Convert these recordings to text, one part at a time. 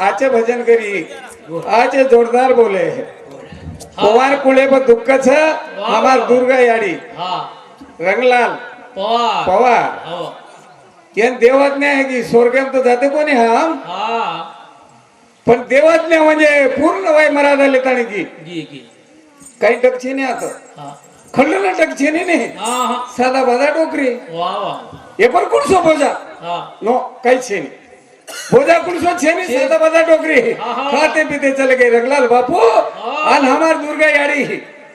आचे भजन करी आचे जोरदार बोले पवार कुळे पर दुःख छ हमार दुर्गा याडी रंगलाल पवार ये देवज्ञ आहे की स्वर्गात तो जाते कोणी हम पण देवज्ञ म्हणजे पूर्ण वय मर्यादा लेतानी की काही टकची नाही आता खंडला टकची नाही साधा बाधा टोकरी ये पर कुण सो बोजा नो काहीच नाही बोझा कुर्सो छेनी सादा बादा टोकरी खाते पीते चल गए रंगलाल बापू और हमार दुर्गा याडी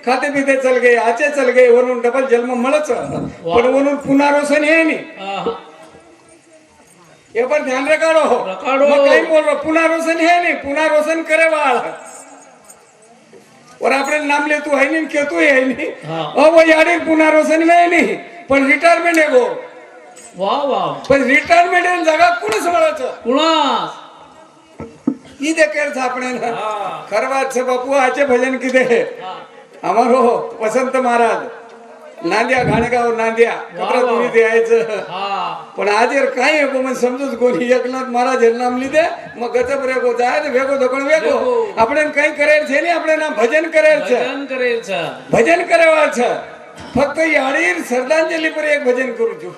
खाते पीते चल गए आचे चल गए वरून डबल जन्म मळच पण वरून पुनरोसन है नहीं ये पर ध्यान रखाड़ो मैं कहीं बोल रहा पुनरोसन है नहीं पुनरोसन करे वाल और अपने नाम ले तू है नहीं क्यों तू है नहीं और वो याडी पुनरोसन में नहीं पर रिटायरमेंट है वो वाह वाह पण रिटायरमेंट जागा कुणा सांभाळायचं कुणास ई देखेर छापणे ना खरवाच छे बापू आचे भजन किदे हमारो वसंत महाराज नांदिया घाणगाव नांदिया कपरा तुम्ही द्यायचं पण आजेर काय आहे मग समजूच कोणी एकनाथ महाराज हे नाम लिदे मग गजब रेगो जाय ते वेगो दकण वेगो આપણે કઈ કરેલ છે ને આપણે ના ભજન કરેલ છે ભજન કરેવા છે ફક્ત યાડીર શ્રદ્ધાંજલિ પર એક ભજન કરું છું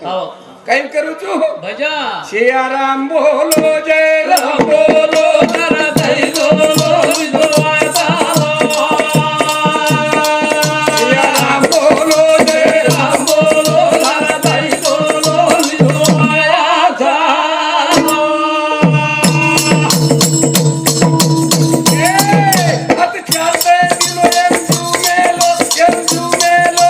कहीं करू छू भजा सिया राम बोलो जय राम बोलो तारा दई बोलो विधवाता सिया राम बोलो जय राम बोलो तारा दई बोलो विधवाता ए अत चालते दिलो एम झूमेलो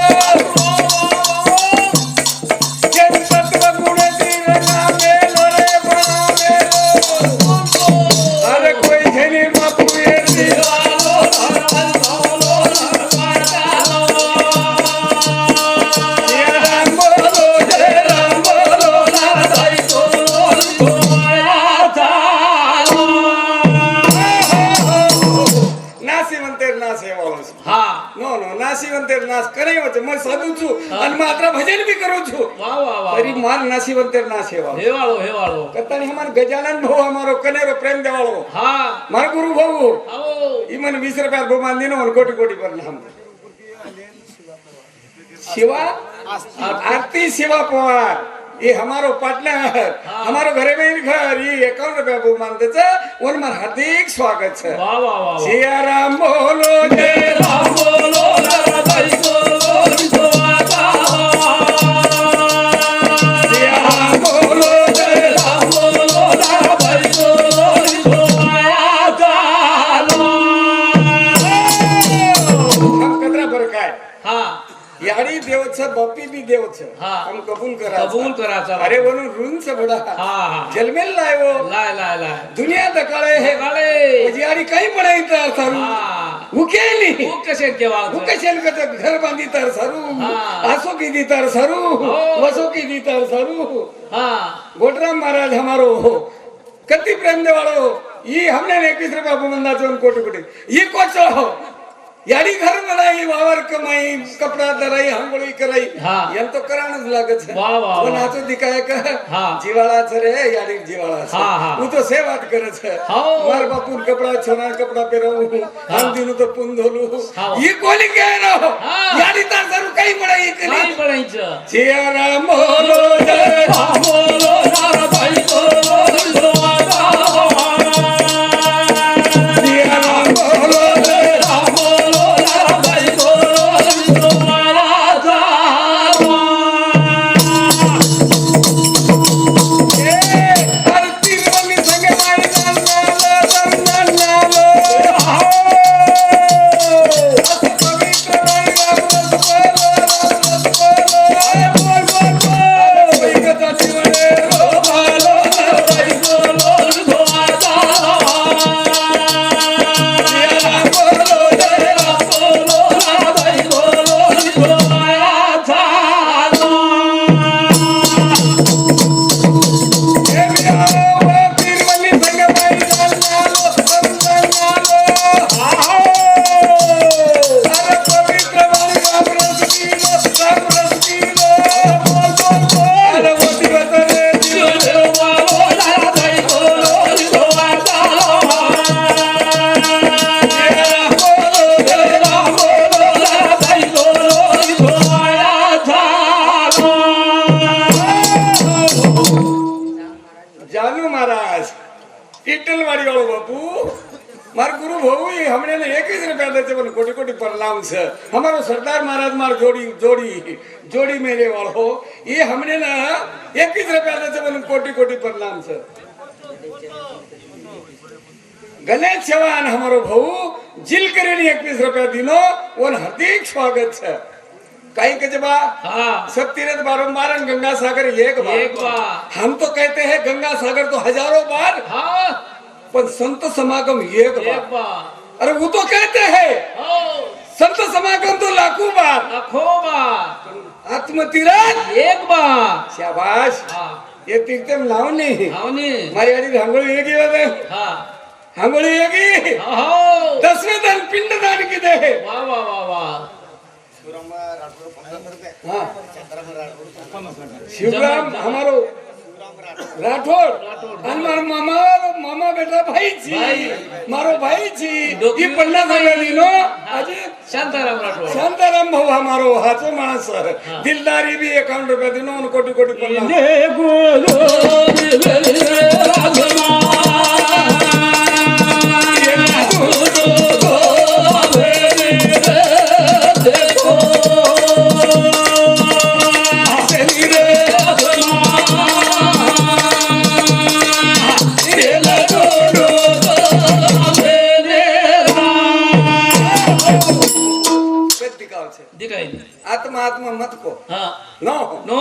अरे कोई झेली बापू ये नाशिवंतेर नाश करे मैं साधू छू आणि मात्र भजन भी करू छू तरी मार नाशिवंतेर नाश हेवाळो हेवाळो कतानी हमार गजानन भाऊ हमारो कनेरो प्रेम देवाळो मार गुरु भाऊ ई मन 20 रुपया गोमान दिनो और कोटी कोटी पर नाम शिवा आरती शिवा पवार ये हमारो पार्टनर हमारो घरे में घर ये 51 रुपया गोमान देचा और मार हार्दिक स्वागत है वाह वाह वाह सिया राम बोलो जय राम बोलो दई बोलो विधवाता सिया राम बोलो जय राम बोलो तारा दई बोलो विधवाता हम कतरा पर काय याडी देवच बापी भी देवच हम कबूल करा अरे वरून रून से बड़ा जलमेल लायो लाय लाय लाय दुनिया दकाळे हे काळे म्हणजे याडी काही पडाई तर सरू उकेली वो कसे केवा वो कसे घर बांधी तर सरू आसो की दी तर सरू वसो की दी तर सरू गोटराम महाराज हमारो कति प्रेम देवाळो ई हमने 21 रुपया बंदा जोन कोटी कोटी ये कोचो याडी घर बनाई वावर कमाई कपड़ा दराई हंगोळी कराई यन तो कराणच लागत है वो नाचो दिखाए का जीवाळा रे याडी जीवाळा वो तो सेवात करत है मार बापू कपड़ा छोना कपड़ा पेरऊ हम दिनु तो पुन धोलू ये कोली के रहो याडी तार सरू काही पडाई काय पडायचं सिया राम बोलो जय राम बोलो तारा दई बोलो विधवाता सिया राम बोलो जय राम हमने ने एक ही रुपया देते बन कोटि कोटि प्रणाम से हमारो सरदार महाराज मार जोड़ी जोड़ी जोड़ी मेरे वालो ये हमने ना एक ही रुपया देते बन कोटि कोटि प्रणाम से गणेश चव्हाण हमारो भाऊ जिल करेली 21 रुपया दिनो और हार्दिक स्वागत है कहीं के जबा सब तीर्थ बारंबार गंगा सागर एक बार हम तो कहते हैं गंगा सागर तो हजारों बार पर संत समागम एक बार अरे वो तो कहते हैं संत समागम तो लाखों बार आत्मतीरथ एक बार शाबाश ये तीर्थ में लावणी मारी आड़ी हंगोळी एक ही बात हंगोळी एक ही 10वें दिन पिंडदान की दे वाह वाह वाह वाह शिवराम हमारो राठौड़ हमारो मामा बेटा भाई जी मारो भाई जी ये 50 रुपया दिनो आज शांताराम भाऊ हमारो हाथो माणस दिलदारी भी 51 रुपया दिनो उन कोटि कोटि आत्मा आत्मा मत को नो नो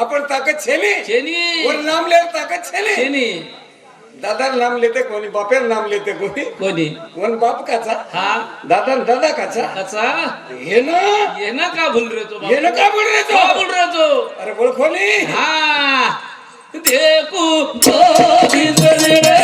अपन ताकत छेनी और नाम ले ताकत छेनी दादा नाम लेते कोणी बापेर नाम लेते कोणी कोण बाप काचा दादा दादा काचा ये ना का भूल रहे तो अरे बोल खोली देखो गोविंद रे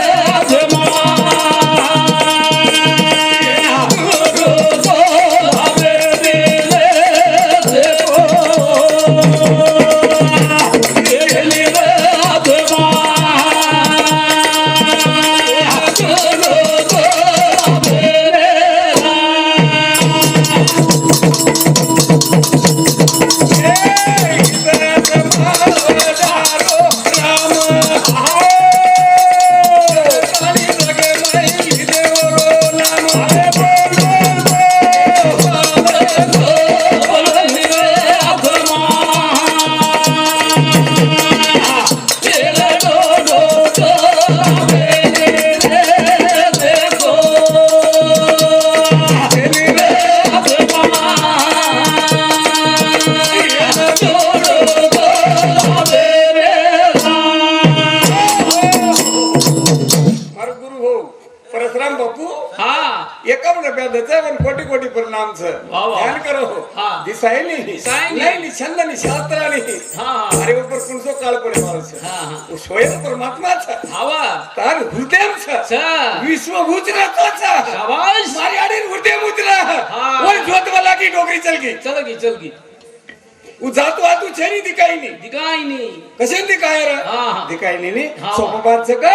कोटि कोटि प्रणाम से ध्यान करो दिसाई नहीं छंद नहीं शास्त्र नहीं अरे ऊपर कुणसो काळ पडे मारो छे वो स्वयं परमात्मा छे तार हृदय छे विश्वभूत रहतो छे शाबाश मारी आडी हृदय मुद्रा और ज्योतवाला की डोकरी चल गई वो जातो आतू छे नहीं दिखाई नहीं कसे दिखाय रे दिखाई नहीं सोपा बात से का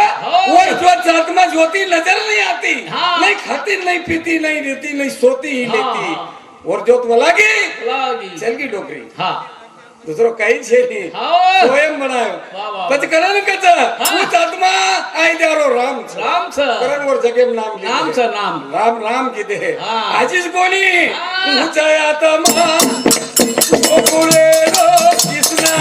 और ज्योत आत्मा ज्योति नजर नहीं आती नहीं खाती नहीं पीती नहीं रहती नहीं सोती ही लेती और ज्योत लागी चल गई डोकरी दूसरो कहीं छे नहीं स्वयं बनायो पति करण कचा वो आत्मा आई देरो राम करण और जगह नाम राम की दे आजीज कोणी ऊंचा आत्मा ओ पुरे कृष्णा